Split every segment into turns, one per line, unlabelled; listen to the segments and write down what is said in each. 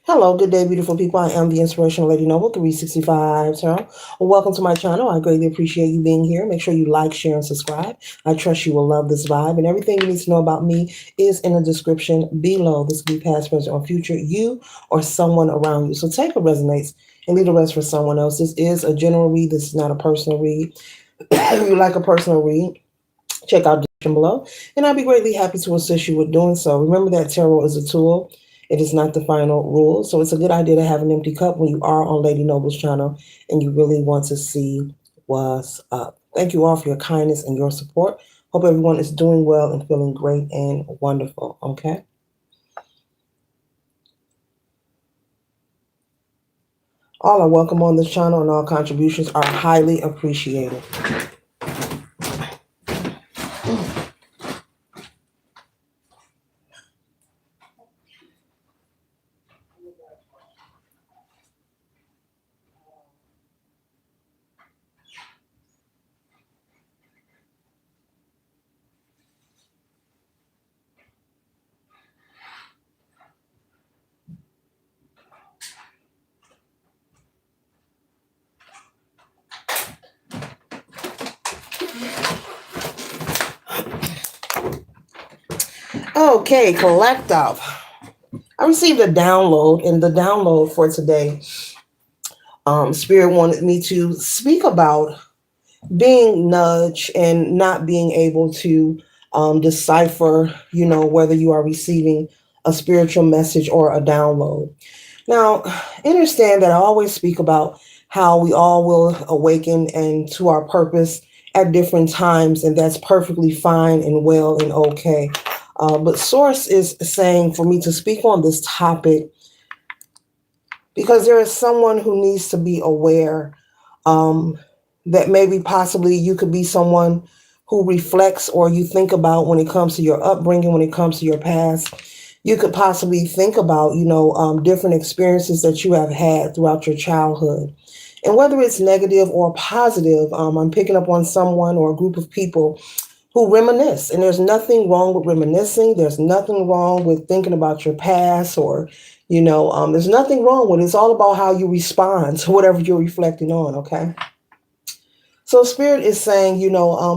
Hello, good day, beautiful people. I am the Inspirational Lady Noble 365 Tarot. Welcome to my channel. I greatly appreciate you being here. Make sure you like, share, and subscribe. I trust you will love this vibe. And everything you need to know about me is in the description below. This could be past, present, or future, you or someone around you. So take what resonates and leave the rest for someone else. This is a general read. This is not a personal read. If you like a personal read, check out the description below, and I'll be greatly happy to assist you with doing so. Remember that tarot is a tool. It is not the final rule. So it's a good idea to have an empty cup when you are on Lady Noble's channel and you really want to see what's up. Thank you all for your kindness and your support. Hope everyone is doing well and feeling great and wonderful. Okay. All are welcome on this channel and all contributions are highly appreciated. Okay, collective. I received a download, and the download for today, Spirit wanted me to speak about being nudged and not being able to decipher, whether you are receiving a spiritual message or a download. Now, understand that I always speak about how we all will awaken and to our purpose at different times, and that's perfectly fine and well and okay. But Source is saying for me to speak on this topic because there is someone who needs to be aware um, that maybe possibly you could be someone who reflects or you think about when it comes to your upbringing, when it comes to your past. You could possibly think about, different experiences that you have had throughout your childhood. And whether it's negative or positive, I'm picking up on someone or a group of people who reminisce. And there's nothing wrong with reminiscing. There's nothing wrong with thinking about your past or, there's nothing wrong with it. It's all about how you respond to whatever you're reflecting on, okay? So Spirit is saying,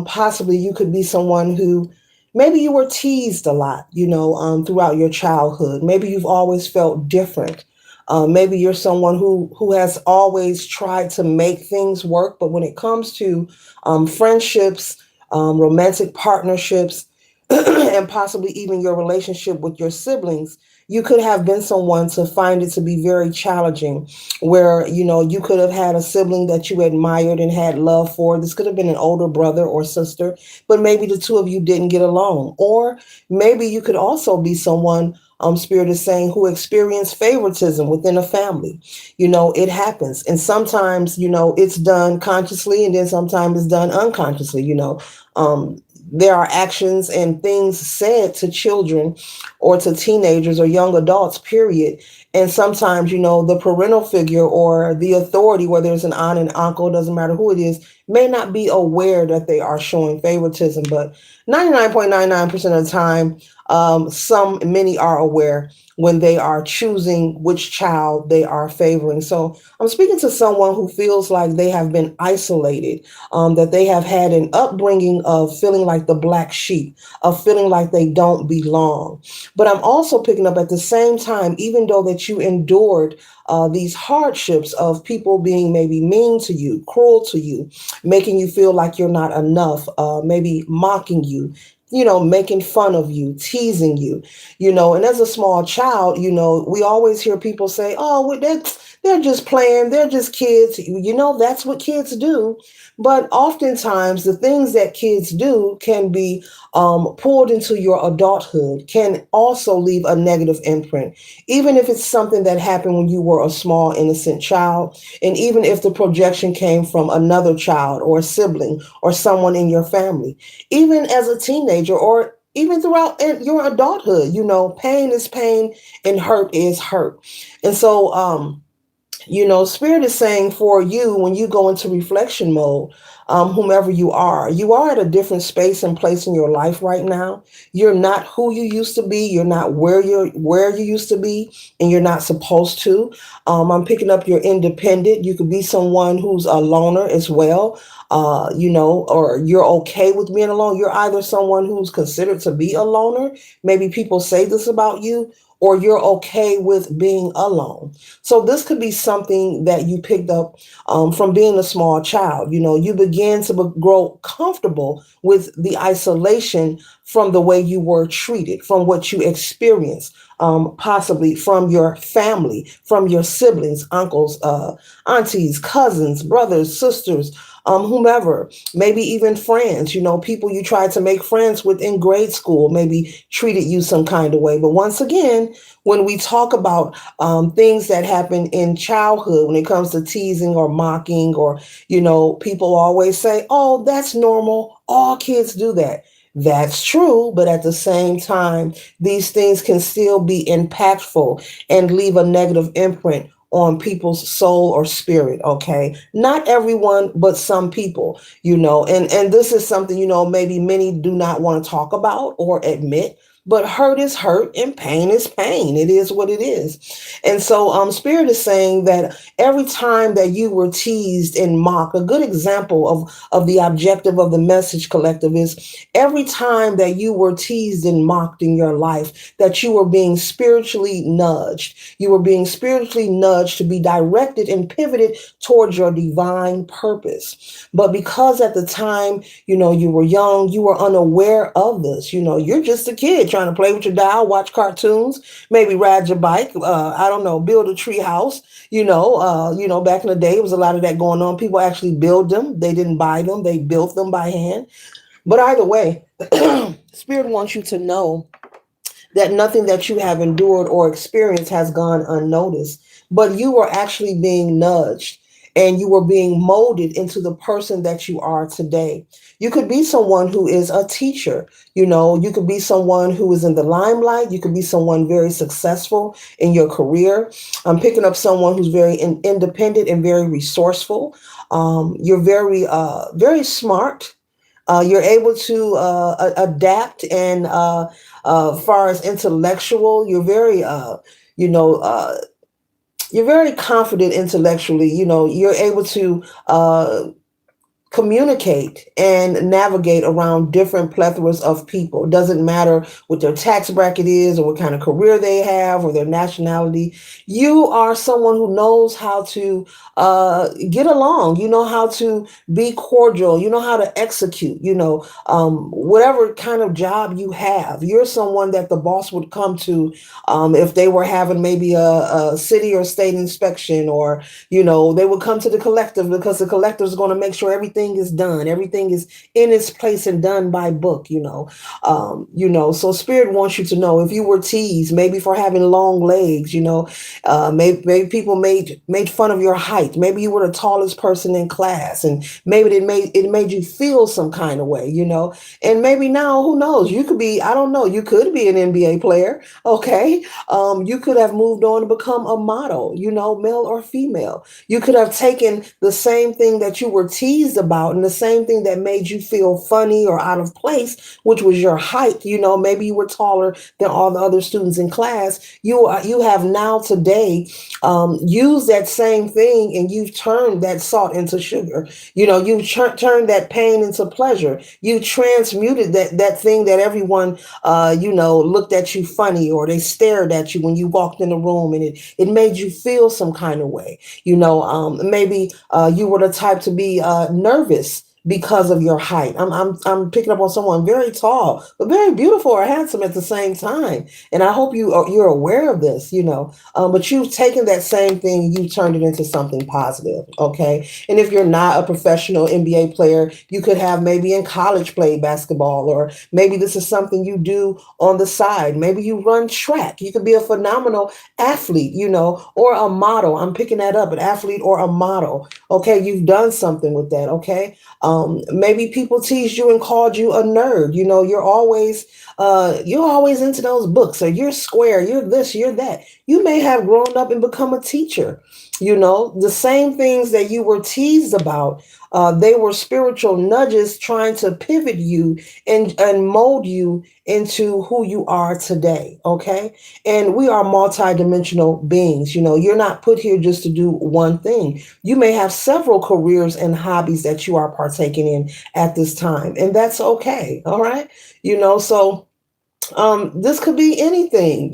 possibly you could be someone who maybe you were teased a lot, throughout your childhood. Maybe you've always felt different. Maybe you're someone who has always tried to make things work, but when it comes to friendships, romantic partnerships, and possibly even your relationship with your siblings, you could have been someone to find it to be very challenging where, you could have had a sibling that you admired and had love for. This could have been an older brother or sister, but maybe the two of you didn't get along. Or maybe you could also be someone, Spirit is saying, who experienced favoritism within a family. It happens. And sometimes, it's done consciously and then sometimes it's done unconsciously, there are actions and things said to children or to teenagers or young adults, period. And sometimes, the parental figure or the authority, whether it's an aunt and uncle, doesn't matter who it is, may not be aware that they are showing favoritism. But 99.99% of the time, many are aware when they are choosing which child they are favoring. So I'm speaking to someone who feels like they have been isolated, that they have had an upbringing of feeling like the black sheep, of feeling like they don't belong. But I'm also picking up at the same time, even though that you endured these hardships of people being maybe mean to you, cruel to you, making you feel like you're not enough, maybe mocking you, making fun of you, teasing you, and as a small child, we always hear people say, oh, well, they're just playing, they're just kids. That's what kids do. But oftentimes, the things that kids do can be pulled into your adulthood, can also leave a negative imprint, even if it's something that happened when you were a small, innocent child. And even if the projection came from another child or a sibling or someone in your family, even as a teenager or even throughout your adulthood, pain is pain and hurt is hurt. And so, Spirit is saying for you, when you go into reflection mode, whomever you are at a different space and place in your life right now. You're not who you used to be. You're not where you used to be, and you're not supposed to. I'm picking up you're independent. You could be someone who's a loner as well. Or you're okay with being alone. You're either someone who's considered to be a loner. Maybe people say this about you, or you're okay with being alone. So this could be something that you picked up from being a small child. You begin to grow comfortable with the isolation from the way you were treated, from what you experienced, possibly from your family, from your siblings, uncles, aunties, cousins, brothers, sisters, whomever, maybe even friends, people you tried to make friends with in grade school, maybe treated you some kind of way. But once again, when we talk about things that happen in childhood, when it comes to teasing or mocking, or, people always say, oh, that's normal. All kids do that. That's true, but at the same time, these things can still be impactful and leave a negative imprint on people's soul or spirit. Okay, not everyone, but some people, and this is something, maybe many do not want to talk about or admit, but hurt is hurt and pain is pain. It is what it is. And so Spirit is saying that every time that you were teased and mocked, a good example of the objective of the message collective is every time that you were teased and mocked in your life, that you were being spiritually nudged. You were being spiritually nudged to be directed and pivoted towards your divine purpose. But because at the time, you were young, you were unaware of this. You're just a kid trying to play with your doll, watch cartoons, maybe ride your bike, I don't know, build a tree house. Back in the day, it was a lot of that going on. People actually build them. They didn't buy them. They built them by hand. But either way, Spirit wants you to know that nothing that you have endured or experienced has gone unnoticed, but you were actually being nudged and you were being molded into the person that you are today. You could be someone who is a teacher. You could be someone who is in the limelight. You could be someone very successful in your career. I'm picking up someone who's very independent and very resourceful. You're very smart. You're able to adapt, and far as intellectual, you know, uh, you're very confident intellectually. You're able to communicate and navigate around different plethoras of people. It doesn't matter what their tax bracket is or what kind of career they have or their nationality. You are someone who knows how to get along. You know how to be cordial. You know how to execute. Whatever kind of job you have, you're someone that the boss would come to if they were having maybe a city or state inspection, or they would come to the collective because the collective is going to make sure everything is done, everything is in its place and done by book. So Spirit wants you to know, if you were teased maybe for having long legs, maybe people made fun of your height, maybe you were the tallest person in class, and maybe it made you feel some kind of way, and maybe now, who knows, you could be, I don't know, you could be an NBA player. Okay. You could have moved on to become a model, male or female. You could have taken the same thing that you were teased about and the same thing that made you feel funny or out of place, which was your height. Maybe you were taller than all the other students in class. You have now today used that same thing, and you've turned that salt into sugar. You've turned that pain into pleasure. You transmuted that thing that everyone looked at you funny, or they stared at you when you walked in the room, and it made you feel some kind of way. Maybe you were the type to be nervous because of your height. I'm picking up on someone very tall, but very beautiful or handsome at the same time. And I hope you're aware of this, but you've taken that same thing, you turned it into something positive. Okay. And if you're not a professional NBA player, you could have maybe in college played basketball, or maybe this is something you do on the side. Maybe you run track. You could be a phenomenal athlete, or a model. I'm picking that up, an athlete or a model. Okay. You've done something with that. Okay. Maybe people teased you and called you a nerd. You're always into those books, or you're square, you're this, you're that. You may have grown up and become a teacher. The same things that you were teased about, they were spiritual nudges trying to pivot you and mold you into who you are today. Okay. And we are multidimensional beings. You're not put here just to do one thing. You may have several careers and hobbies that you are partaking in at this time, and that's okay. All right. So this could be anything,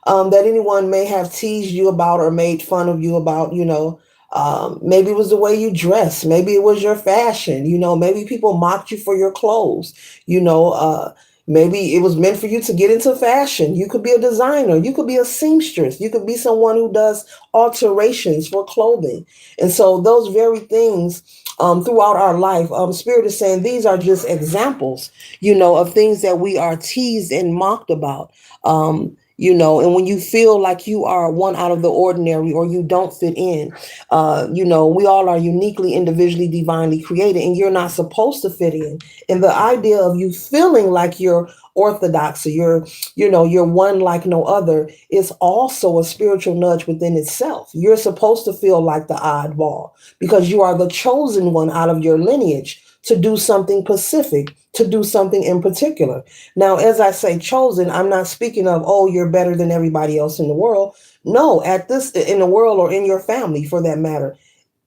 that anyone may have teased you about or made fun of you about. Maybe it was the way you dress. Maybe it was your fashion. Maybe people mocked you for your clothes. You know, maybe it was meant for you to get into fashion. You could be a designer. You could be a seamstress. You could be someone who does alterations for clothing. And so those very things, throughout our life, Spirit is saying these are just examples, of things that we are teased and mocked about. And when you feel like you are one out of the ordinary or you don't fit in, we all are uniquely, individually, divinely created, and you're not supposed to fit in. And the idea of you feeling like you're orthodox, or you're one like no other, is also a spiritual nudge within itself. You're supposed to feel like the oddball because you are the chosen one out of your lineage to do something specific, to do something in particular. Now, as I say chosen, I'm not speaking of, oh, you're better than everybody else in the world. No, in the world, or in your family for that matter.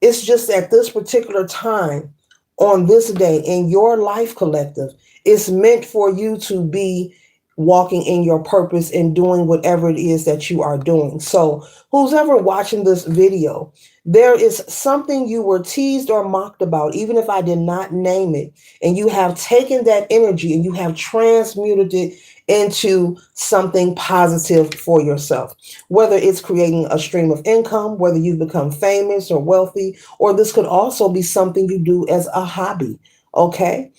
It's just at this particular time, on this day in your life collective, it's meant for you to be walking in your purpose and doing whatever it is that you are doing. So, who's ever watching this video, there is something you were teased or mocked about, even if I did not name it, and you have taken that energy and you have transmuted it into something positive for yourself, whether it's creating a stream of income, whether you become famous or wealthy, or this could also be something you do as a hobby. Okay.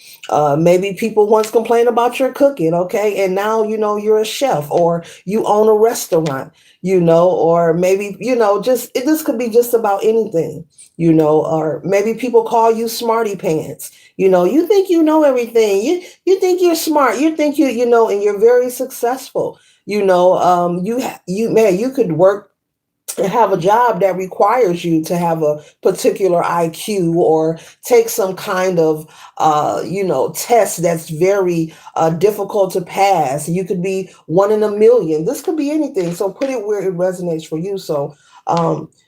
Maybe people once complained about your cooking. Okay. And now, you're a chef, or you own a restaurant, or maybe, this could be just about anything, or maybe people call you smarty pants. You think you know everything. You think you're smart. You think and you're very successful. You could work and have a job that requires you to have a particular IQ, or take some kind of, test that's very difficult to pass. You could be one in a million. This could be anything. So put it where it resonates for you. So,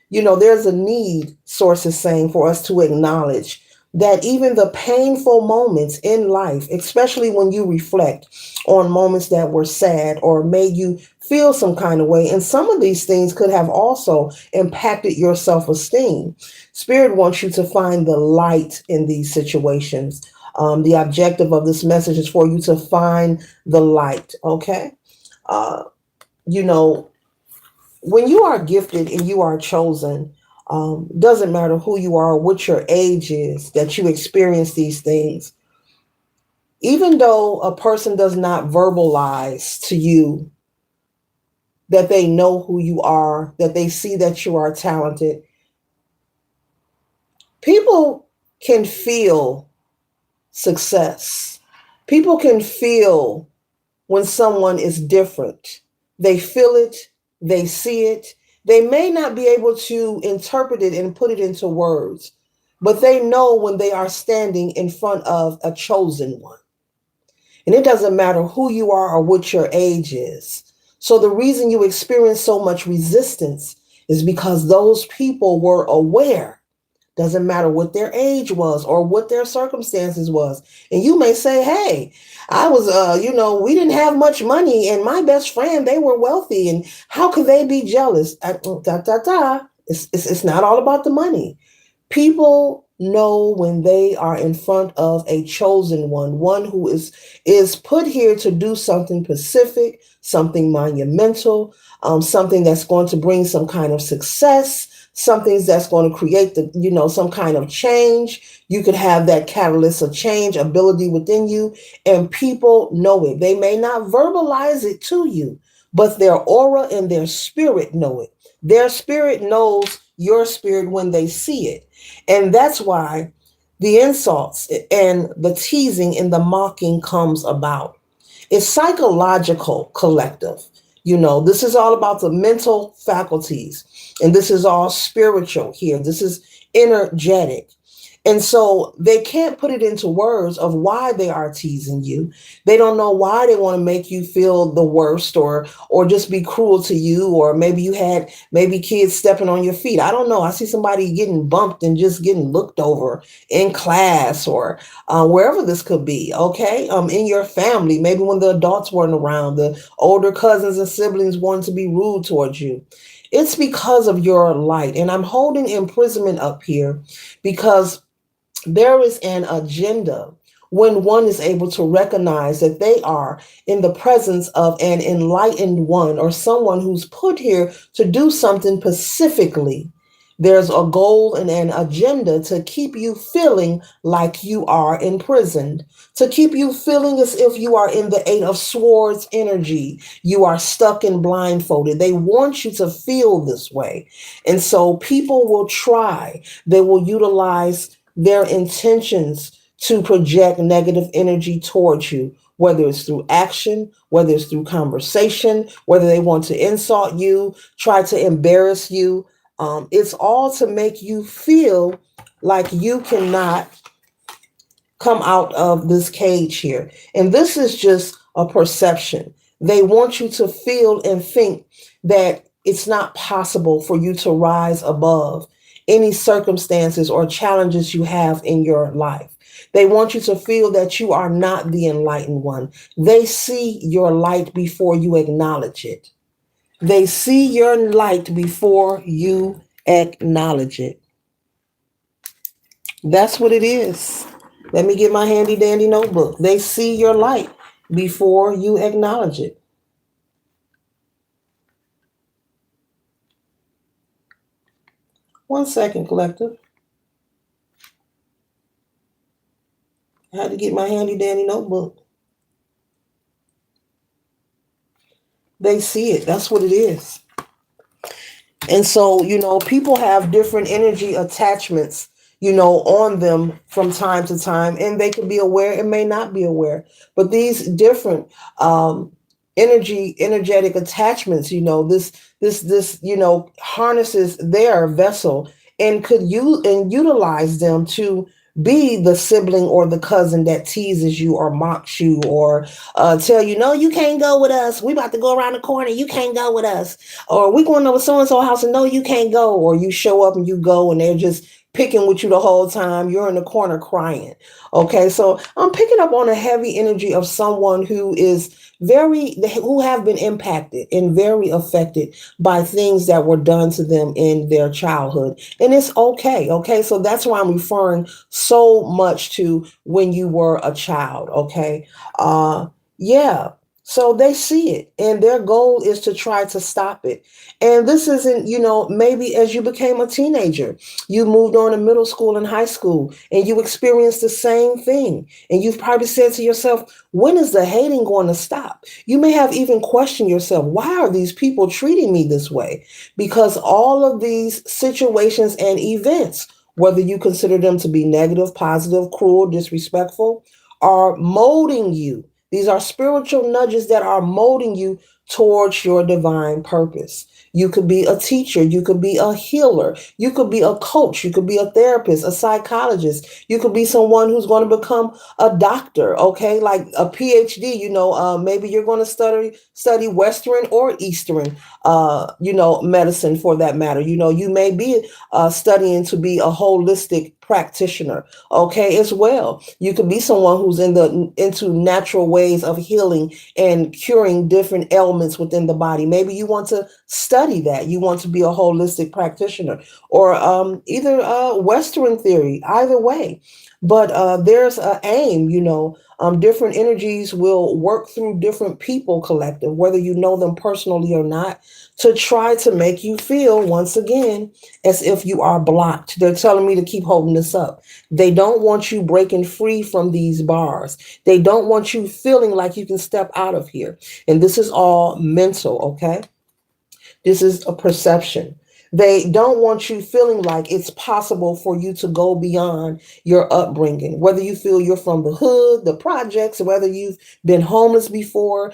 there's a need, Source is saying, for us to acknowledge that even the painful moments in life, especially when you reflect on moments that were sad or made you feel some kind of way, and some of these things could have also impacted your self-esteem. Spirit wants you to find the light in these situations. The objective of this message is for you to find the light. Okay. Uh, you know, when you are gifted and you are chosen, doesn't matter who you are, what your age is, that you experience these things. Even though a person does not verbalize to you that they know who you are, that they see that you are talented, people can feel success. People can feel when someone is different. They feel it, they see it. They may not be able to interpret it and put it into words, but they know when they are standing in front of a chosen one. And it doesn't matter who you are or what your age is. So the reason you experience so much resistance is because those people were aware. Doesn't matter what their age was or what their circumstances was. And you may say, hey, I was, we didn't have much money, and my best friend, they were wealthy, and how could they be jealous? It's not all about the money. People know when they are in front of a chosen one who is put here to do something specific, something monumental, something that's going to bring some kind of success, something that's going to create some kind of change. You could have that catalyst of change ability within you, and people know it. They may not verbalize it to you, but their aura and their spirit know it. Their spirit knows your spirit when they see it. And that's why The insults and the teasing and the mocking comes about. It's psychological, collective. This is all about the mental faculties, and this is all spiritual here. This is energetic. And so they can't put it into words of why they are teasing you. They don't know why they want to make you feel the worst, or just be cruel to you, or maybe you had maybe kids stepping on your feet. I don't know. I see somebody getting bumped and just getting looked over in class, or wherever this could be. Okay, in your family, maybe when the adults weren't around, the older cousins and siblings wanted to be rude towards you. It's because of your light. And I'm holding imprisonment up here because there is an agenda when one is able to recognize that they are in the presence of an enlightened one, or someone who's put here to do something specifically. There's a goal and an agenda to keep you feeling like you are imprisoned, to keep you feeling as if you are in the Eight of Swords energy. You are stuck and blindfolded. They want you to feel this way. And so people will try, they will utilize their intentions to project negative energy towards you, whether it's through action, whether it's through conversation, whether they want to insult you, try to embarrass you. It's all to make you feel like you cannot come out of this cage here. And this is just a perception. They want you to feel and think that it's not possible for you to rise above any circumstances or challenges you have in your life. They want you to feel that you are not the enlightened one. They see your light before you acknowledge it. They see your light before you acknowledge it. That's what it is. Let me get my handy dandy notebook. They see your light before you acknowledge it. One second, collective. I had to get my handy dandy notebook. They see it. That's what it is. And so, people have different energy attachments, on them from time to time, and they can be aware and may not be aware. But these different energetic attachments, this harnesses their vessel and could utilize them to be the sibling or the cousin that teases you or mocks you, or tell you, no, you can't go with us. We about to go around the corner. You can't go with us. Or we going over so-and-so house and no, you can't go. Or you show up and you go and they're just picking with you the whole time. You're in the corner crying. Okay, so I'm picking up on a heavy energy of someone who have been impacted and very affected by things that were done to them in their childhood. And it's okay. Okay, so that's why I'm referring so much to when you were a child. Okay, yeah. So they see it, and their goal is to try to stop it. And this isn't, maybe as you became a teenager, you moved on to middle school and high school, and you experienced the same thing. And you've probably said to yourself, when is the hating going to stop? You may have even questioned yourself, why are these people treating me this way? Because all of these situations and events, whether you consider them to be negative, positive, cruel, disrespectful, are molding you. These are spiritual nudges that are molding you towards your divine purpose. You could be a teacher. You could be a healer. You could be a coach. You could be a therapist, a psychologist. You could be someone who's going to become a doctor, okay? Like a PhD, maybe you're going to study Western or Eastern, medicine for that matter. You may be studying to be a holistic practitioner, okay, as well. You could be someone who's into natural ways of healing and curing different ailments within the body. Maybe you want to study that. You want to be a holistic practitioner, or either Western theory, either way. But there's an aim, different energies will work through different people collective, whether you know them personally or not, to try to make you feel, once again, as if you are blocked. They're telling me to keep holding this up. They don't want you breaking free from these bars. They don't want you feeling like you can step out of here. And this is all mental, okay? This is a perception. They don't want you feeling like it's possible for you to go beyond your upbringing, whether you feel you're from the hood, the projects, whether you've been homeless before,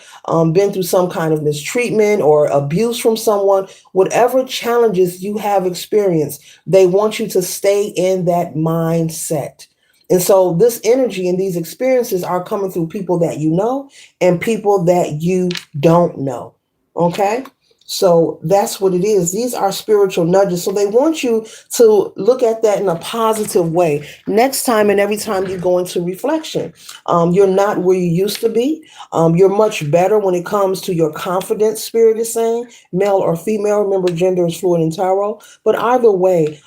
been through some kind of mistreatment or abuse from someone, whatever challenges you have experienced, they want you to stay in that mindset. And so this energy and these experiences are coming through people that you know and people that you don't know. Okay? So that's what it is. These are spiritual nudges. So they want you to look at that in a positive way. Next time and every time you go into reflection, you're not where you used to be. You're much better when it comes to your confidence, spirit is saying, male or female. Remember, gender is fluid in tarot. But either way,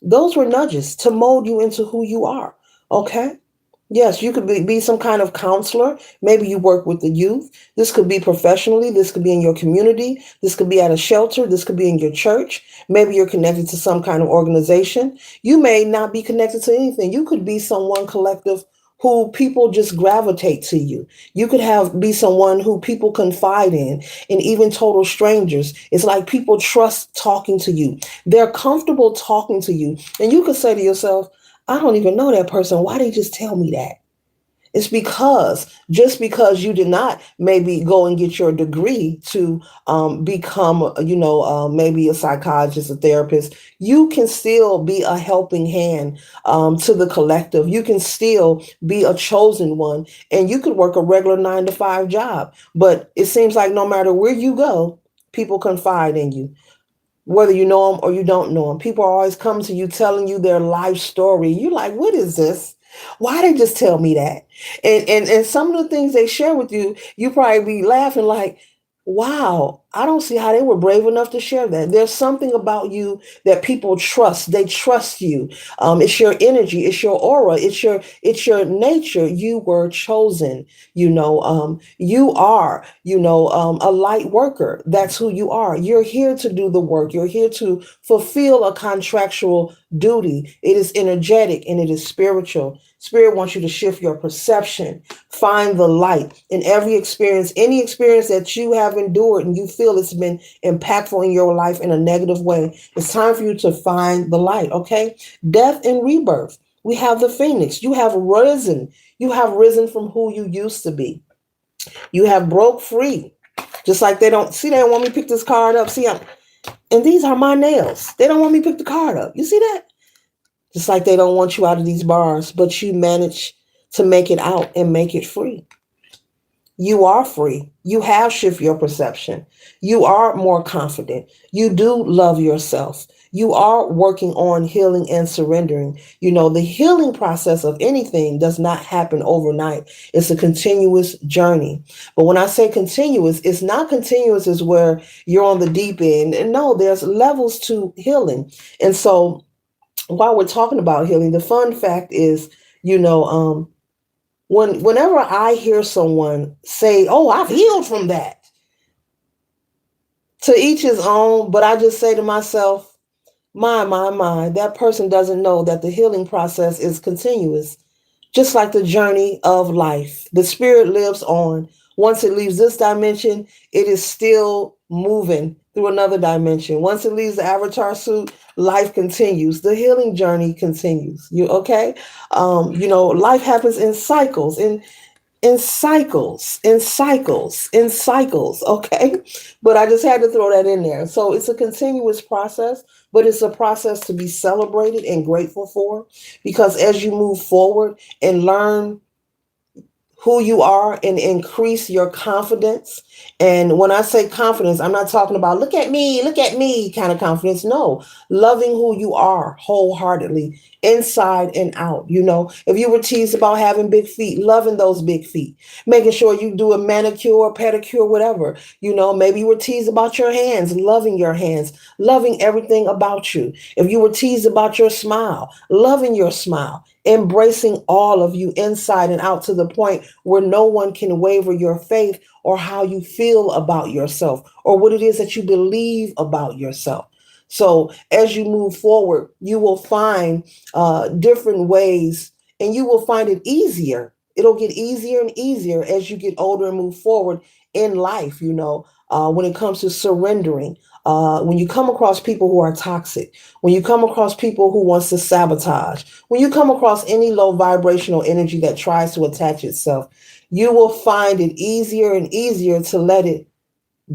those were nudges to mold you into who you are. Okay? Yes, you could be some kind of counselor. Maybe you work with the youth. This could be professionally. This could be in your community. This could be at a shelter. This could be in your church. Maybe you're connected to some kind of organization. You may not be connected to anything. You could be someone collective who people just gravitate to you. You could have be someone who people confide in, and even total strangers. It's like people trust talking to you. They're comfortable talking to you. And you could say to yourself, I don't even know that person. Why they just tell me that? It's because just because you did not maybe go and get your degree to become, maybe a psychologist, a therapist, you can still be a helping hand to the collective. You can still be a chosen one, and you could work a regular 9 to 5 job. But it seems like no matter where you go, people confide in you, whether you know them or you don't know them. People are always coming to you telling you their life story. You're like, what is this? Why they just tell me that? And some of the things they share with you, you probably be laughing like, wow, I don't see how they were brave enough to share that. There's something about you that people trust. They trust you. It's your energy, it's your aura, it's your nature. You were chosen. You are, a light worker. That's who you are. You're here to do the work. You're here to fulfill a contractual duty. It is energetic and it is spiritual. Spirit wants you to shift your perception, find the light in every experience, any experience that you have endured and you feel it's been impactful in your life in a negative way. It's time for you to find the light, okay? Death and rebirth. We have the phoenix. You have risen. You have risen from who you used to be. You have broke free. Just like they don't want me to pick this card up. And these are my nails. They don't want me to pick the card up. You see that? Just like they don't want you out of these bars, but you manage to make it out and make it free. You are free. You have shifted your perception. You are more confident. You do love yourself. You are working on healing and surrendering. The healing process of anything does not happen overnight. It's a continuous journey. But when I say continuous, it's not continuous as where you're on the deep end. And no, there's levels to healing. And so while we're talking about healing, the fun fact is, whenever I hear someone say, "Oh, I've healed from that," to each his own, but I just say to myself, my, that person doesn't know that the healing process is continuous. Just like the journey of life, the spirit lives on. Once it leaves this dimension, it is still moving through another dimension. Once it leaves the avatar suit, life continues. The healing journey continues. You okay? Life happens in cycles, in cycles, okay? But I just had to throw that in there. So it's a continuous process, but it's a process to be celebrated and grateful for, because as you move forward and learn who you are and increase your confidence. And when I say confidence, I'm not talking about look at me kind of confidence. No, loving who you are wholeheartedly, inside and out. If you were teased about having big feet, loving those big feet, making sure you do a manicure, pedicure, whatever. Maybe you were teased about your hands, loving your hands, loving everything about you. If you were teased about your smile, loving your smile, embracing all of you inside and out to the point where no one can waver your faith or how you feel about yourself or what it is that you believe about yourself. So as you move forward, you will find different ways, and you will find it easier. It'll get easier and easier as you get older and move forward in life. when it comes to surrendering, when you come across people who are toxic, when you come across people who wants to sabotage, when you come across any low vibrational energy that tries to attach itself, you will find it easier and easier to let it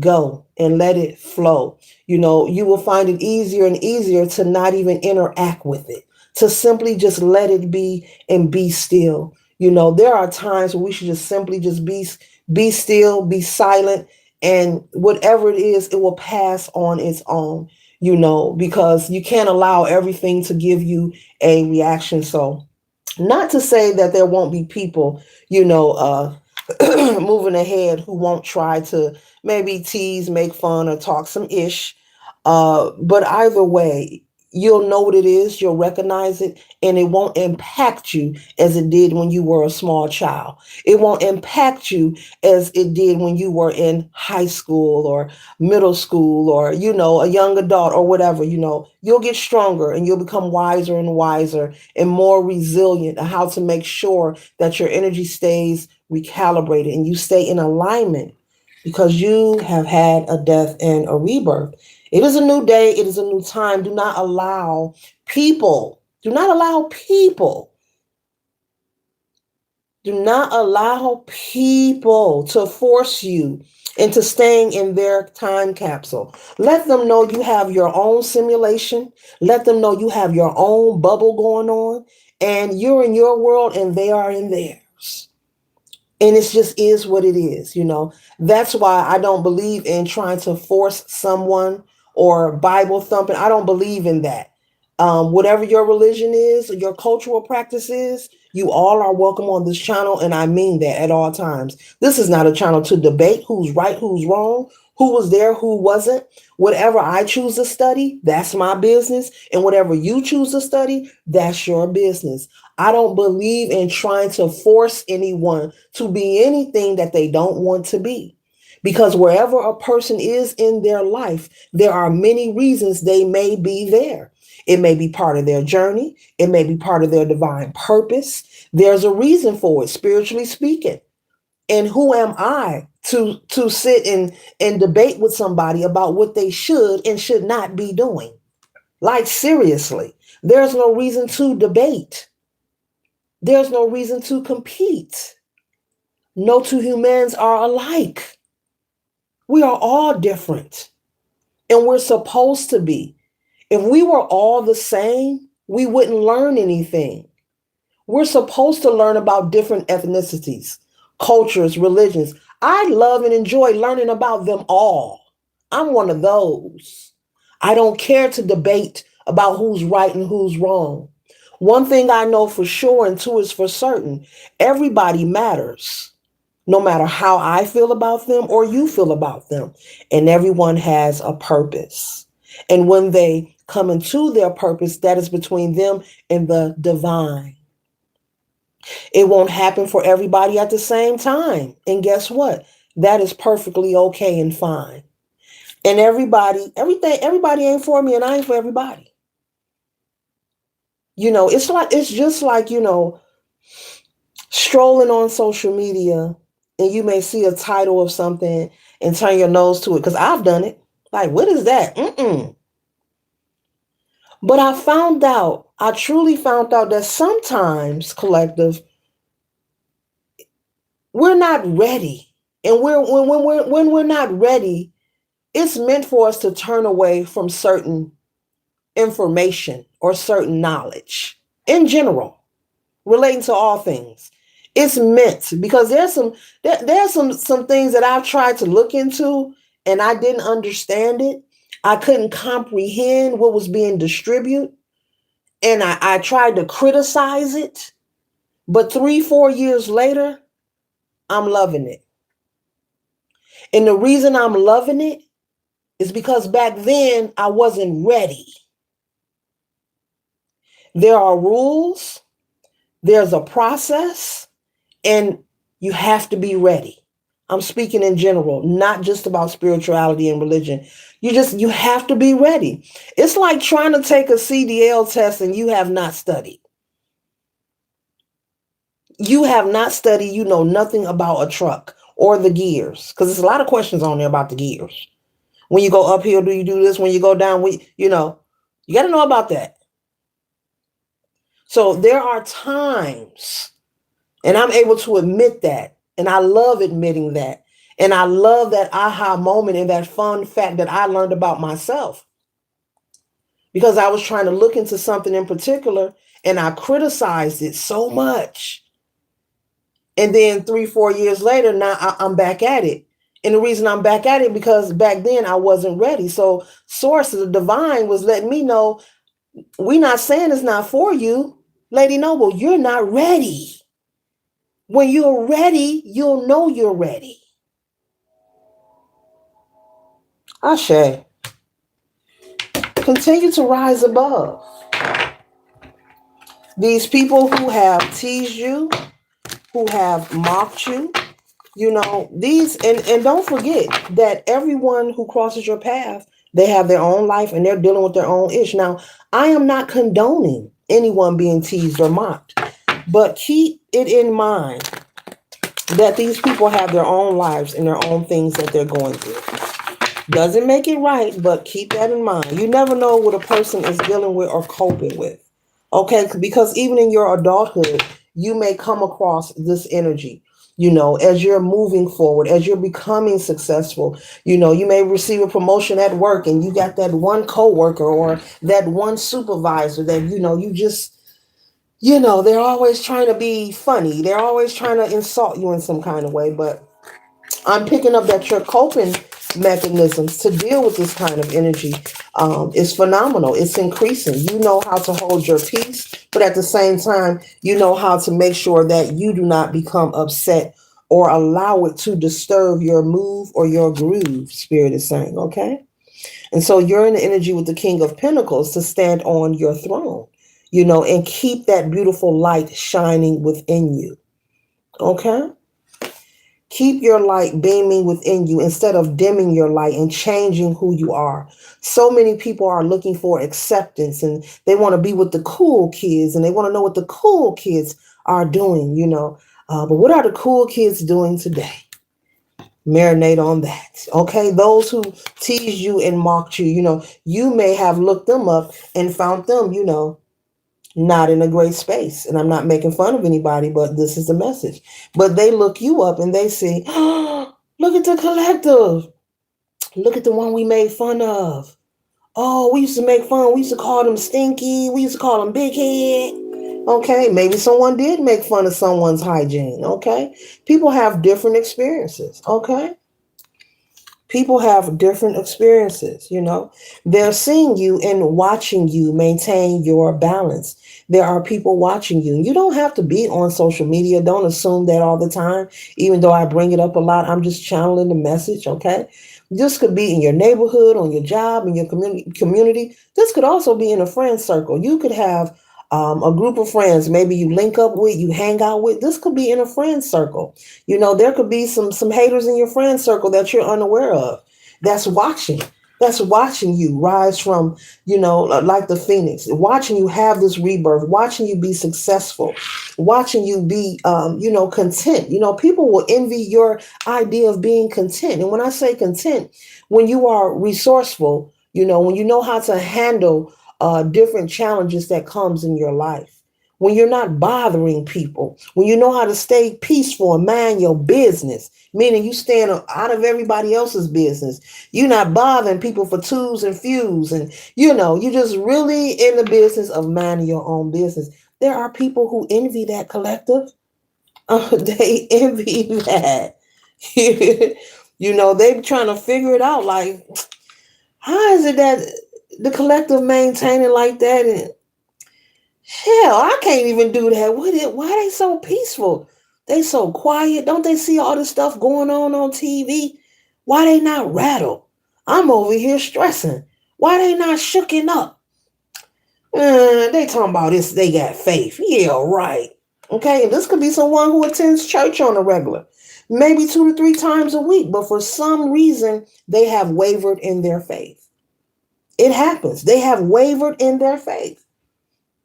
go and let it flow. You will find it easier and easier to not even interact with it, to simply just let it be and be still. There are times where we should just simply just be still, be silent, and whatever it is, it will pass on its own, because you can't allow everything to give you a reaction. So, not to say that there won't be people, moving ahead who won't try to maybe tease, make fun, or talk some ish. But either way, you'll know what it is, you'll recognize it, and it won't impact you as it did when you were a small child. It won't impact you as it did when you were in high school or middle school or, a young adult or whatever. You'll get stronger and you'll become wiser and wiser and more resilient on how to make sure that your energy stays recalibrated and you stay in alignment because you have had a death and a rebirth. It is a new day. It is a new time. Do not allow people to force you into staying in their time capsule. Let them know you have your own simulation. Let them know you have your own bubble going on and you're in your world and they are in theirs. And it just is what it is. That's why I don't believe in trying to force someone or Bible thumping. I don't believe in that. Whatever your religion is, or your cultural practice is, you all are welcome on this channel, and I mean that at all times. This is not a channel to debate who's right, who's wrong, who was there, who wasn't. Whatever I choose to study, that's my business. And whatever you choose to study, that's your business. I don't believe in trying to force anyone to be anything that they don't want to be. Because wherever a person is in their life, there are many reasons they may be there. It may be part of their journey. It may be part of their divine purpose. There's a reason for it, spiritually speaking. And who am I to sit and debate with somebody about what they should and should not be doing? Like, seriously, there's no reason to debate. There's no reason to compete. No two humans are alike. We are all different, and we're supposed to be. If we were all the same, we wouldn't learn anything. We're supposed to learn about different ethnicities, cultures, religions. I love and enjoy learning about them all. I'm one of those. I don't care to debate about who's right and who's wrong. One thing I know for sure, and two is for certain, everybody matters, no matter how I feel about them or you feel about them. And everyone has a purpose. And when they come into their purpose, that is between them and the divine. It won't happen for everybody at the same time. And guess what? That is perfectly okay and fine. And everybody ain't for me and I ain't for everybody. It's just like, strolling on social media and you may see a title of something and turn your nose to it, because I've done it. Like, what is that? But I truly found out that sometimes, collective, we're not ready. And when we're not ready, it's meant for us to turn away from certain information or certain knowledge in general, relating to all things. It's meant, because there's some things that I've tried to look into and I didn't understand it. I couldn't comprehend what was being distributed. And I tried to criticize it. But 3-4 years later, I'm loving it. And the reason I'm loving it is because back then I wasn't ready. There are rules, there's a process, and you have to be ready. I'm speaking in general, not just about spirituality and religion. You have to be ready. It's like trying to take a CDL test and you have not studied. You have not studied, you know nothing about a truck or the gears? Because there's a lot of questions on there about the gears. When you go uphill, do you do this? When you go down, you got to know about that. So there are times, and I'm able to admit that, and I love admitting that. And I love that aha moment and that fun fact that I learned about myself because I was trying to look into something in particular and I criticized it so much. And then 3, 4 years later, now I'm back at it. And the reason I'm back at it because back then I wasn't ready. So source of the divine was letting me know, we not saying it's not for you. Lady Noble, you're not ready. When you're ready, you'll know you're ready. Ashe, continue to rise above. These people who have teased you, who have mocked you, these, and don't forget that everyone who crosses your path, they have their own life and they're dealing with their own ish. Now, I am not condoning anyone being teased or mocked, but keep it in mind that these people have their own lives and their own things that they're going through. Doesn't make it right, but keep that in mind. You never know what a person is dealing with or coping with. Okay, because even in your adulthood, you may come across this energy. As you're moving forward, as you're becoming successful, you may receive a promotion at work and you got that one coworker or that one supervisor that, you just, they're always trying to be funny. They're always trying to insult you in some kind of way. But I'm picking up that your coping mechanisms to deal with this kind of energy is phenomenal. It's increasing. You know how to hold your peace, but at the same time, you know how to make sure that you do not become upset or allow it to disturb your move or your groove, Spirit is saying, okay? And so you're in the energy with the King of Pentacles to stand on your throne, and keep that beautiful light shining within you, okay? Keep your light beaming within you instead of dimming your light and changing who you are. So many people are looking for acceptance and they want to be with the cool kids and they want to know what the cool kids are doing, but what are the cool kids doing today? Marinate on that. Okay. Those who teased you and mocked you, you may have looked them up and found them, not in a great space. And I'm not making fun of anybody, but this is the message. But they look you up and they see, oh, look at the collective. Look at the one we made fun of. Oh, we used to make fun. We used to call them stinky. We used to call them big head. Okay, maybe someone did make fun of someone's hygiene. Okay, people have different experiences. Okay, people have different experiences. They're seeing you and watching you maintain your balance. There are people watching you. You don't have to be on social media. Don't assume that all the time. Even though I bring it up a lot, I'm just channeling the message. Okay, this could be in your neighborhood, on your job, in your community. This could also be in a friend circle. You could have a group of friends maybe you link up with, you hang out with. This could be in a friend circle. There could be some haters in your friend circle that you're unaware of, that's watching you rise from, like the phoenix, watching you have this rebirth, watching you be successful, watching you be content. People will envy your idea of being content. And when I say content, when you are resourceful, when you know how to handle different challenges that comes in your life, when you're not bothering people, when you know how to stay peaceful and mind your business, meaning you stand out of everybody else's business. You're not bothering people for twos and fews. And, you're just really in the business of minding your own business. There are people who envy that collective. They envy that. They're trying to figure it out. Like, how is it that the collective maintain it like that? And hell, I can't even do that with it. Why are they so peaceful? They so quiet. Don't they see all this stuff going on TV? Why they not rattled? I'm over here stressing. Why they not shooken up? They talking about this. They got faith. Yeah, right. Okay, and this could be someone who attends church on a regular, maybe 2 to 3 times a week, but for some reason they have wavered in their faith. It happens. They have wavered in their faith.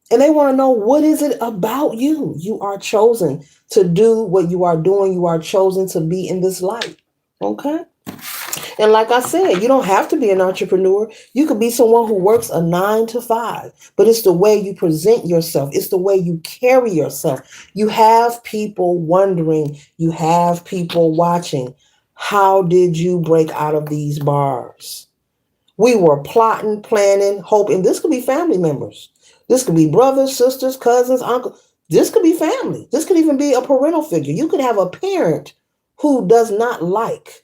And they want to know, what is it about you? You are chosen to do what you are doing. You are chosen to be in this light. Okay? And like I said, you don't have to be an entrepreneur. You could be someone who works a 9 to 5, but it's the way you present yourself, it's the way you carry yourself. You have people wondering, you have people watching. How did you break out of these bars? We were plotting, planning, hoping. This could be family members. This could be brothers, sisters, cousins, uncles. This could be family. This could even be a parental figure. You could have a parent who does not like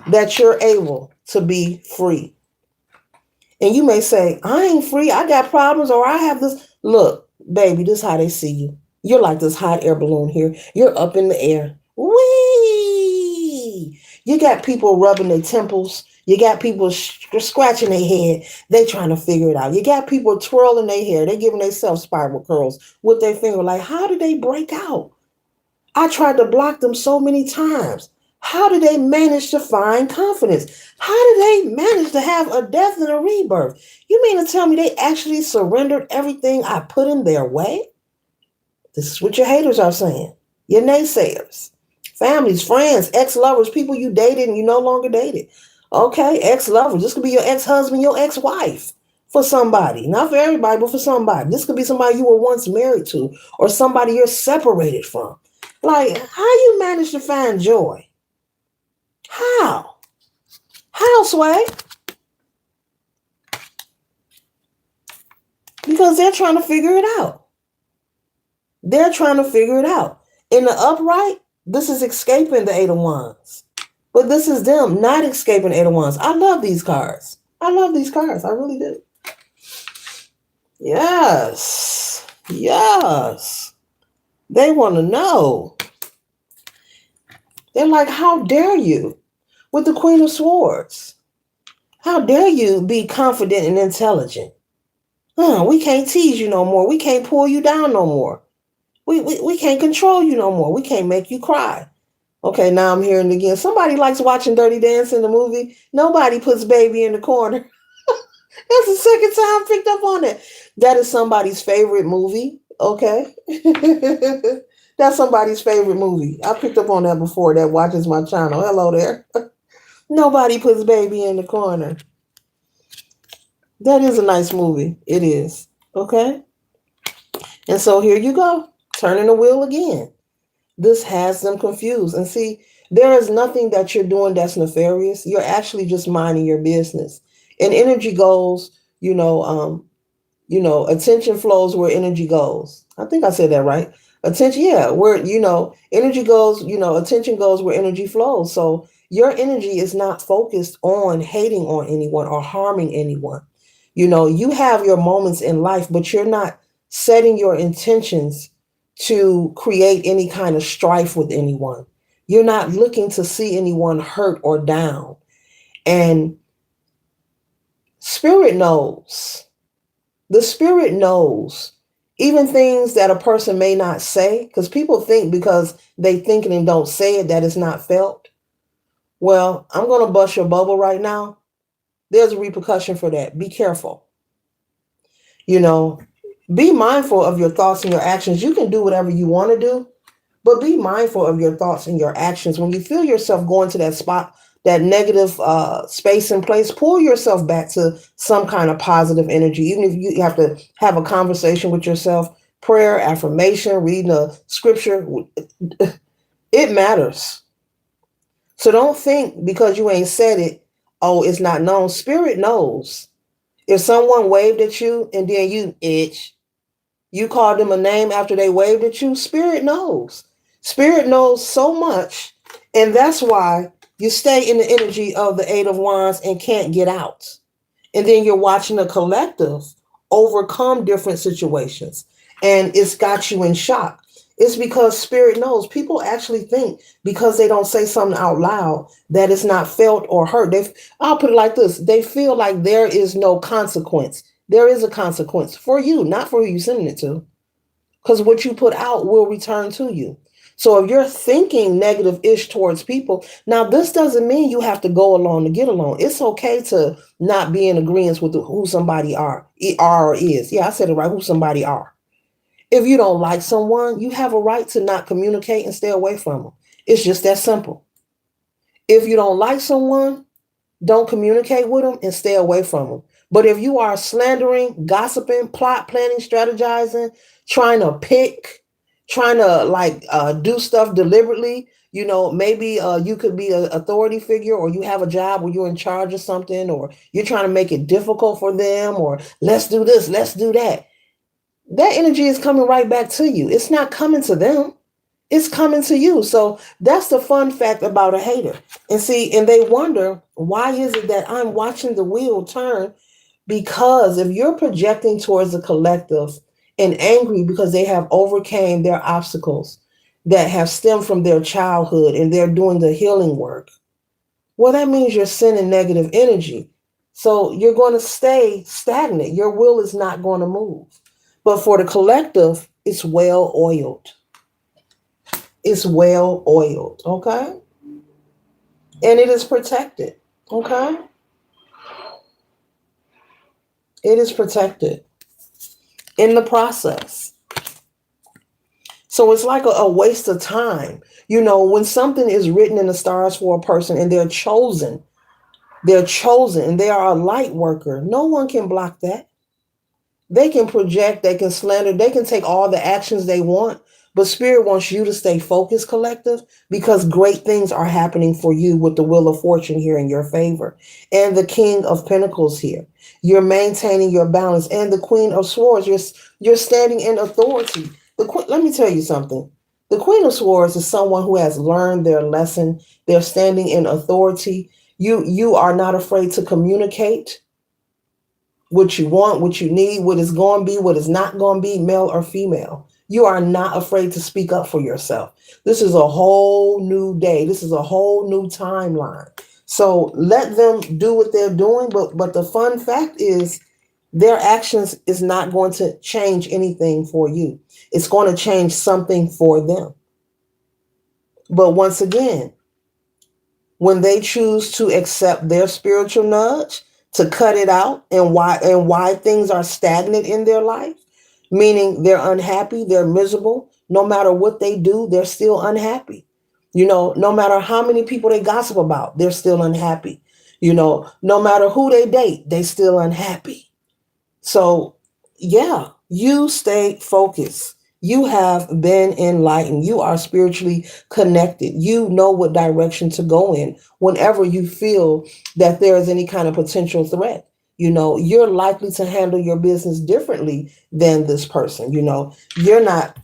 that you're able to be free. And you may say, I ain't free. I got problems, or I have this. Look, baby, this is how they see you. You're like this hot air balloon here. You're up in the air. Whee! You got people rubbing their temples. You got people scratching their head. They trying to figure it out. You got people twirling their hair. They giving themselves spiral curls with their finger. Like, how did they break out? I tried to block them so many times. How did they manage to find confidence? How did they manage to have a death and a rebirth? You mean to tell me they actually surrendered everything I put in their way? This is what your haters are saying. Your naysayers. Families, friends, ex-lovers, people you dated and you no longer dated. Okay, ex-lovers. This could be your ex-husband, your ex-wife. For somebody. Not for everybody, but for somebody. This could be somebody you were once married to, or somebody you're separated from. Like, how you manage to find joy? How? How, Sway? Because they're trying to figure it out. They're trying to figure it out. In the upright, this is escaping the Eight of Wands. But this is them not escaping Eight of Wands. I love these cards. I love these cards. I really do. Yes. Yes. They want to know. They're like, how dare you? With the Queen of Swords. How dare you be confident and intelligent? We can't tease you no more. We can't pull you down no more. We can't control you no more. We can't make you cry. Okay, now I'm hearing it again. Somebody likes watching Dirty Dancing, the movie. Nobody puts baby in the corner. That's the second time I picked up on it. That is somebody's favorite movie. Okay. That's somebody's favorite movie. I picked up on that before, that watches my channel. Hello there. Nobody puts baby in the corner. That is a nice movie. It is. Okay. And so here you go. Turning the wheel again. This has them confused. And see, there is nothing that you're doing that's nefarious. You're actually just minding your business. And energy goes, attention flows where energy goes. I think I said that right. Attention, yeah, where, energy goes, attention goes where energy flows. So your energy is not focused on hating on anyone or harming anyone. You have your moments in life, but you're not setting your intentions to create any kind of strife with anyone. You're not looking to see anyone hurt or down. And spirit knows. The spirit knows even things that a person may not say, because people think because they think it and don't say it that it's not felt. Well, I'm going to bust your bubble right now. There's a repercussion for that. Be careful. Be mindful of your thoughts and your actions. You can do whatever you want to do, but be mindful of your thoughts and your actions. When you feel yourself going to that spot, that negative space and place, pull yourself back to some kind of positive energy. Even if you have to have a conversation with yourself, prayer, affirmation, reading a scripture, it matters. So don't think because you ain't said it, oh, it's not known. Spirit knows. If someone waved at you and then you called them a name after they waved at you, Spirit knows. Spirit knows so much. And that's why you stay in the energy of the Eight of Wands and can't get out. And then you're watching a collective overcome different situations. And it's got you in shock. It's because Spirit knows. People actually think because they don't say something out loud that it's not felt or hurt. I'll put it like this. They feel like there is no consequence. There is a consequence for you, not for who you're sending it to. Because what you put out will return to you. So if you're thinking negative-ish towards people, now this doesn't mean you have to go along to get along. It's okay to not be in agreement with who somebody are or is. Yeah, I said it right, who somebody are. If you don't like someone, you have a right to not communicate and stay away from them. It's just that simple. If you don't like someone, don't communicate with them and stay away from them. But if you are slandering, gossiping, plot planning, strategizing, trying to pick, trying to do stuff deliberately, maybe you could be an authority figure, or you have a job where you're in charge of something, or you're trying to make it difficult for them, or let's do this, let's do that. That energy is coming right back to you. It's not coming to them. It's coming to you. So that's the fun fact about a hater. And see, and they wonder, why is it that I'm watching the wheel turn? Because if you're projecting towards the collective and angry because they have overcame their obstacles that have stemmed from their childhood and they're doing the healing work, well, that means you're sending negative energy. So you're going to stay stagnant. Your will is not going to move. But for the collective, it's well oiled. It's well oiled, okay? And it is protected, okay? It is protected in the process. So it's like a waste of time. When something is written in the stars for a person and they're chosen and they are a light worker, no one can block that. They can project, they can slander, they can take all the actions they want, but Spirit wants you to stay focused, collective, because great things are happening for you with the Wheel of Fortune here in your favor and the King of Pentacles here. You're maintaining your balance, and the Queen of Swords. You're standing in authority. Let me tell you something. The Queen of Swords is someone who has learned their lesson. They're standing in authority. You are not afraid to communicate what you want, what you need, what is going to be, what is not going to be, male or female. You are not afraid to speak up for yourself. This is a whole new day. This is a whole new timeline. So let them do what they're doing. But the fun fact is their actions is not going to change anything for you. It's going to change something for them. But once again, when they choose to accept their spiritual nudge, to cut it out, and why things are stagnant in their life, meaning they're unhappy, they're miserable, no matter what they do, they're still unhappy. No matter how many people they gossip about, they're still unhappy. No matter who they date, they still unhappy. So yeah, you stay focused. You have been enlightened. You are spiritually connected. You know what direction to go in whenever you feel that there is any kind of potential threat. You're likely to handle your business differently than this person. You're not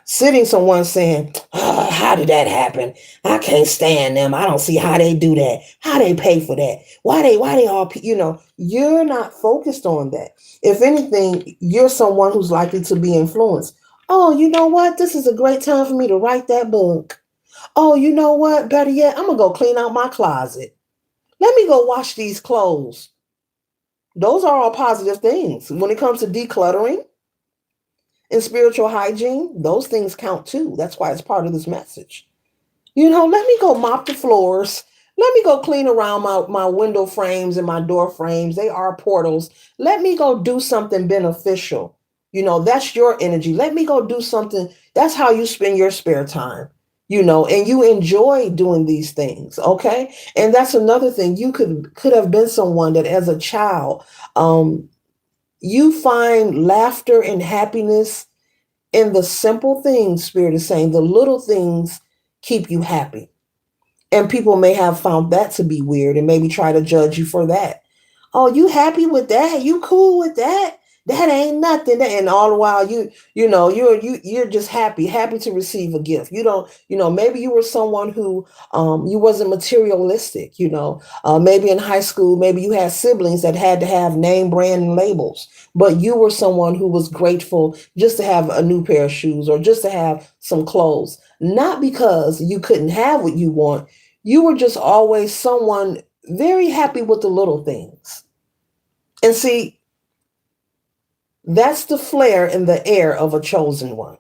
sitting someone saying, oh, how did that happen? I can't stand them. I don't see how they do that. How they pay for that? Why they all, you're not focused on that. If anything, you're someone who's likely to be influenced. Oh, you know what? This is a great time for me to write that book. Oh, you know what? Better yet, I'm going to go clean out my closet. Let me go wash these clothes. Those are all positive things. When it comes to decluttering, in spiritual hygiene, those things count too. That's why it's part of this message. Let me go mop the floors. Let me go clean around my window frames and my door frames. They are portals. Let me go do something beneficial. That's your energy. Let me go do something. That's how you spend your spare time, and you enjoy doing these things. Okay. And that's another thing. You could have been someone that as a child, you find laughter and happiness in the simple things. Spirit is saying the little things keep you happy. And people may have found that to be weird and maybe try to judge you for that. Oh, you happy with that? You cool with that? That ain't nothing. And all the while you're just happy to receive a gift. You don't, maybe you were someone who you wasn't materialistic, maybe in high school, maybe you had siblings that had to have name brand and labels, but you were someone who was grateful just to have a new pair of shoes or just to have some clothes, not because you couldn't have what you want. You were just always someone very happy with the little things. And see, that's the flair in the air of a chosen one.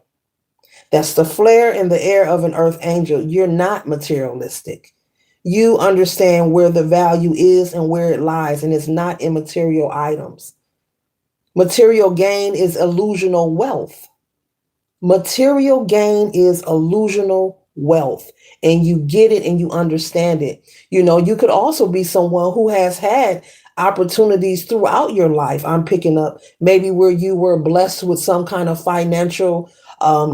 That's the flare in the air of an earth angel. You're not materialistic. You understand where the value is and where it lies, and it's not in material items. Material gain is illusional wealth. Material gain is illusional wealth, and you get it and you understand it. You could also be someone who has had opportunities throughout your life. I'm picking up maybe where you were blessed with some kind of financial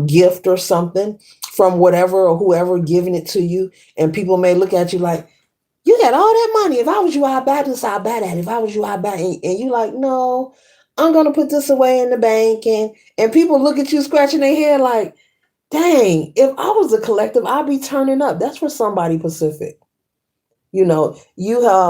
gift or something from whatever or whoever giving it to you, and people may look at you like, you got all that money. If I was you, I'd buy this, I'd buy that. If I was you, I'd buy, and you like, no, I'm gonna put this away in the bank. And people look at you scratching their head like, dang, if I was a collective, I'd be turning up. That's for somebody Pacific. You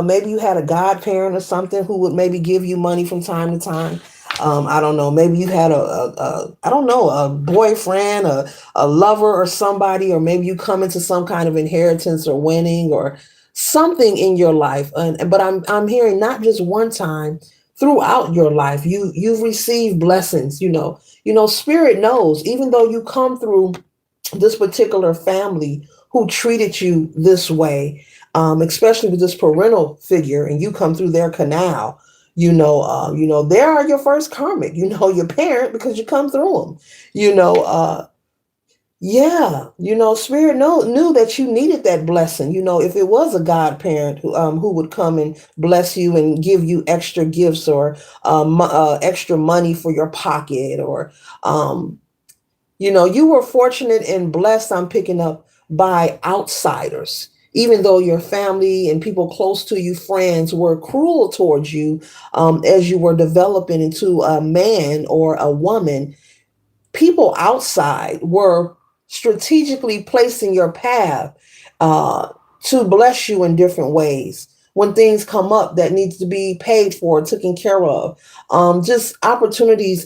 maybe you had a godparent or something who would maybe give you money from time to time. I don't know. Maybe you had I don't know, a boyfriend, a lover, or somebody, or maybe you come into some kind of inheritance or winning or something in your life. But I'm hearing not just one time, throughout your life, you've received blessings. Spirit knows, even though you come through this particular family who treated you this way, especially with this parental figure, and you come through their canal. They are your first karmic. Your parent because you come through them. Yeah. Spirit knew that you needed that blessing. If it was a godparent who would come and bless you and give you extra gifts or extra money for your pocket, or you were fortunate and blessed, I'm picking up, by outsiders. Even though your family and people close to you, friends, were cruel towards you as you were developing into a man or a woman, people outside were strategically placing your path uh, to bless you in different ways. When things come up that needs to be paid for, taken care of, just opportunities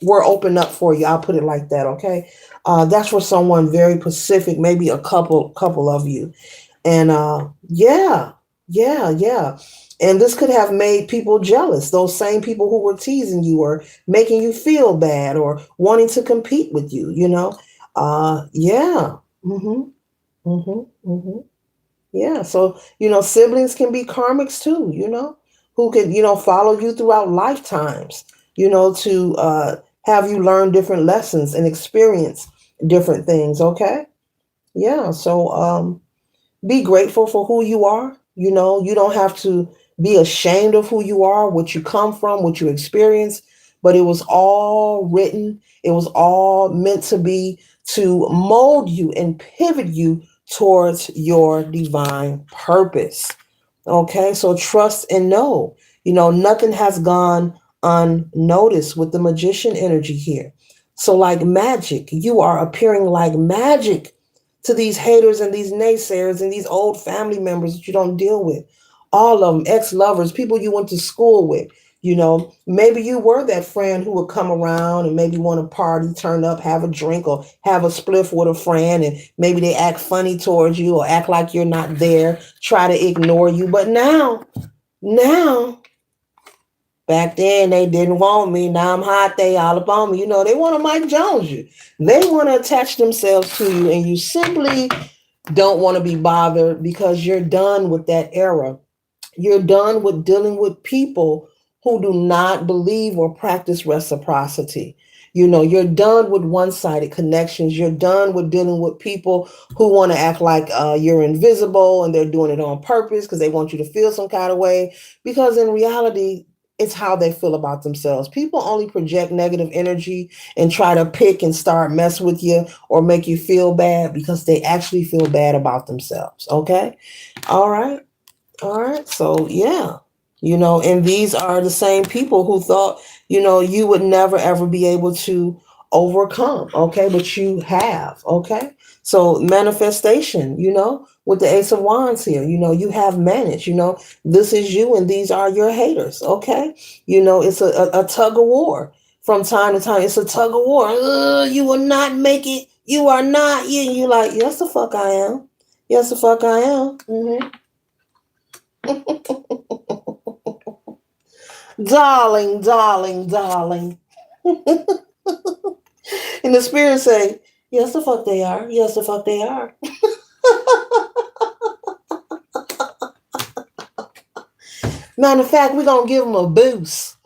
were opened up for you. I'll put it like that. Okay, that's for someone very Pacific, maybe a couple of you. And yeah, yeah, yeah. And this could have made people jealous, those same people who were teasing you or making you feel bad or wanting to compete with you. Yeah. Mm-hmm. Mm-hmm. Mm-hmm. Yeah. So, siblings can be karmics too, who could, follow you throughout lifetimes, to have you learn different lessons and experience different things. Okay. Yeah. So, be grateful for who you are. You don't have to be ashamed of who you are, what you come from, what you experience, but it was all written. It was all meant to be, to mold you and pivot you towards your divine purpose. Okay, so trust and know. Nothing has gone unnoticed with the magician energy here. So, like magic, you are appearing like magic to these haters and these naysayers and these old family members that you don't deal with. All of them, ex lovers, people you went to school with. Maybe you were that friend who would come around and maybe want to party, turn up, have a drink, or have a spliff with a friend, and maybe they act funny towards you or act like you're not there, try to ignore you. But now, back then they didn't want me. Now I'm hot, they all up on me. They want to Mike Jones you. They want to attach themselves to you, and you simply don't want to be bothered because you're done with that era. You're done with dealing with people who do not believe or practice reciprocity. You're done with one-sided connections. You're done with dealing with people who want to act like you're invisible and they're doing it on purpose because they want you to feel some kind of way. Because in reality, it's how they feel about themselves. People only project negative energy and try to pick and start mess with you or make you feel bad because they actually feel bad about themselves. Okay? All right. All right. So, yeah, and these are the same people who thought, you would never ever be able to overcome. Okay. But you have. Okay. So, manifestation, with the Ace of Wands here, you have managed, this is you and these are your haters. Okay. It's a tug of war from time to time. It's a tug of war. You will not make it. You are not. You like, yes, the fuck I am. Yes, the fuck I am. Mm-hmm. Darling, darling, darling. And the spirit say, Yes, the fuck they are. Yes, the fuck they are. Matter of fact, we're going to give them a boost.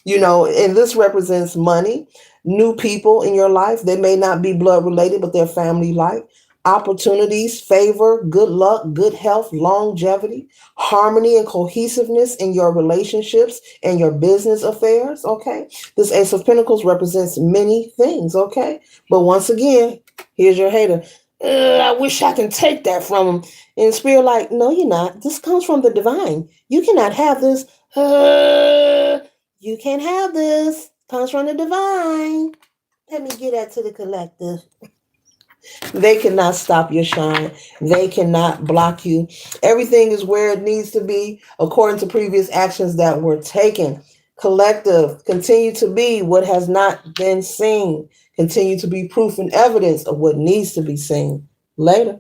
And this represents money, new people in your life. They may not be blood related, but they're family like. Opportunities, favor, good luck, good health, longevity, harmony and cohesiveness in your relationships and your business affairs. Okay. This Ace of Pentacles represents many things. Okay. But once again, here's your hater. I wish I can take that from him. And Spirit, like, no, you're not. This comes from the divine. You cannot have this. You can't have this. Comes from the divine. Let me get that to the collective. They cannot stop your shine. They cannot block you. Everything is where it needs to be according to previous actions that were taken. Collective, continue to be what has not been seen. Continue to be proof and evidence of what needs to be seen. Later.